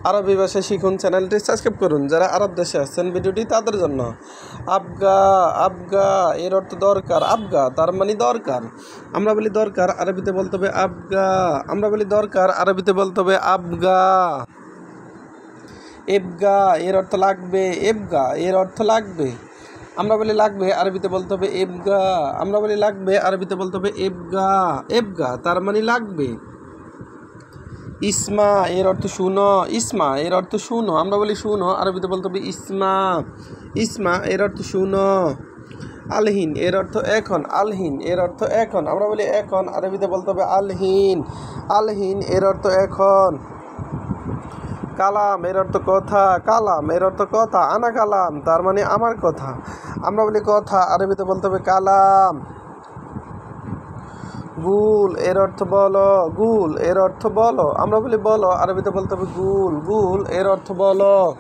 আরবি ভাষা শিখুন চ্যানেলটি সাবস্ক্রাইব করুন। যারা আরব দেশে আসছেন ভিডিওটি তাদের জন্য। আবগা আবগা এর অর্থ দরকার। আবগা তার মানে দরকার। আমরা বলি দরকার, আরবিতে বলতে হবে আবগা। আমরা বলি দরকার, আরবিতে বলতে হবে আবগা। এবগা এর অর্থ লাগবে। এবগা এর অর্থ লাগবে। আমরা বলি লাগবে, আরবিতে বলতে হবে এবগা। আমরা বলি লাগবে, আরবিতে বলতে হবে এবগা। এবগা তার মানে লাগবে। ইসমা এর অর্থ শুনো। ইসমা এর অর্থ শুনো। আমরা বলি শুনো, আরবিতে বলতে হবে ইসমা। ইসমা এর অর্থ শুনো। আলহিন এর অর্থ এখন। আলহিন এর অর্থ এখন। আমরা বলি এখন, আরবিতে বলতে হবে আলহিন। আলহিন এর অর্থ এখন। কালাম এর অর্থ কথা। কালাম এর অর্থ কথা। আনা কালাম তার মানে আমার কথা। আমরা বলি কথা, আরবিতে বলতে হবে কালাম। গুল এর অর্থ বলো। গুল এর অর্থ বলো। আমরা বলি বলো, আরবিতে বলতে হবে গুল। গুল এর অর্থ বলো।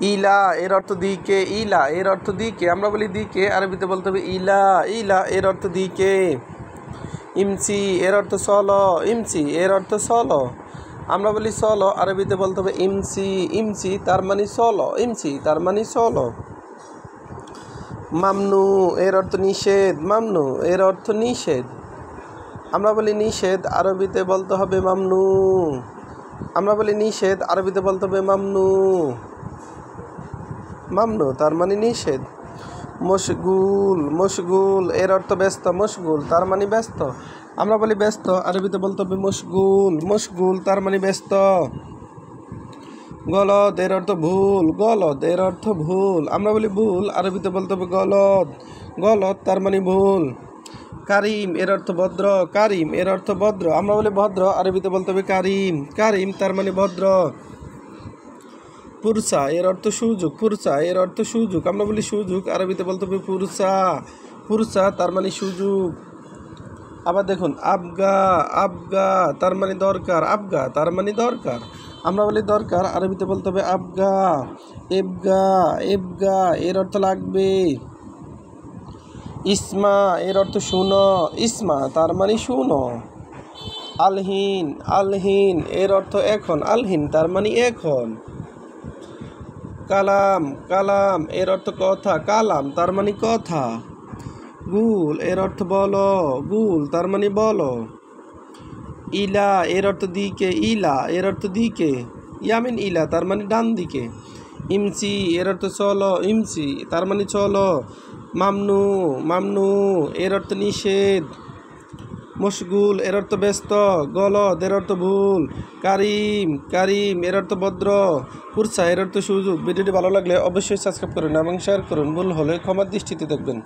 ইলা এর অর্থ দিকে। ইলা এর অর্থ দিকে। আমরা বলি দিকে, আরবিতে বলতে হবে ইলা। ইলা এর অর্থ দিকে। ইমসি এর অর্থ চলো। ইমসি এর অর্থ চলো। আমরা বলি চলো, আরবিতে বলতে হবে ইমসি। ইমসি তার মানে চলো। ইমসি তার মানে চলো। মামনু এর অর্থ নিষেধ। মামনু এর অর্থ নিষেধ। আমরা বলি নিষেধ, আরবিতে বলতে হবে মামনু। আমরা বলি নিষেধ, আরবিতে বলতে হবে মামনু। মামনু তার মানে নিষেধ। মশগুল। মশগুল এর অর্থ ব্যস্ত। মশগুল তার মানে ব্যস্ত। আমরা বলি ব্যস্ত, আরবিতে বলতে হবে মশগুল। মশগুল তার মানে ব্যস্ত। গলদ এর অর্থ ভুল। গলদ এর অর্থ ভুল। আমরা বলি ভুল, আরবিতে বলতে হবে গলদ। গলদ তার মানে ভুল। কারিম এর অর্থ ভদ্র। কারিম এর অর্থ ভদ্র। আমরা বলি ভদ্র, আরবিতে বলতে হবে কারিম। কারিম তার মানে ভদ্র। পুরসা এর অর্থ সুযোগ। পুরসা এর অর্থ সুযোগ। আমরা বলি সুযোগ, আরবিতে বলতে হবে পুরসা। পুরসা তার মানে সুযোগ। আবার দেখুন, আবগা। আবগা তার মানে দরকার। আবগা তার মানে দরকার। আমরা বলি দরকার, আরবিতে বলতে হবে আবগা। এবগা। এবগা এর অর্থ লাগবে। ইসমা এর অর্থ শুনো। ইসমা তার মানে শুনো। আলহিন। আলহিন এর অর্থ এখন। আলহিন তার মানে এখন। কালাম। কালাম এর অর্থ কথা। কালাম তার মানে কথা। গুল এর অর্থ বলো। গুল তার মানে বলো। ইলা এর অর্থ দিকে। ইলা এর অর্থ দিকে। ইয়ামিন ইলা তার মানে ডান দিকে। ইমসি এর অর্থ চলো। ইমসি তার মানে চলো। মামনু। মামনু এর অর্থ নিষেধ। মশগুল এর অর্থ ব্যস্ত। গলদ এর অর্থ ভুল। কারিম। কারিম এর অর্থ ভদ্র। পুরসা এর অর্থ সুযোগ। ভিডিওটি ভালো লাগলে অবশ্যই সাবস্ক্রাইব করুন এবং শেয়ার করুন। ভুল হলে ক্ষমার দৃষ্টিতে দেখবেন।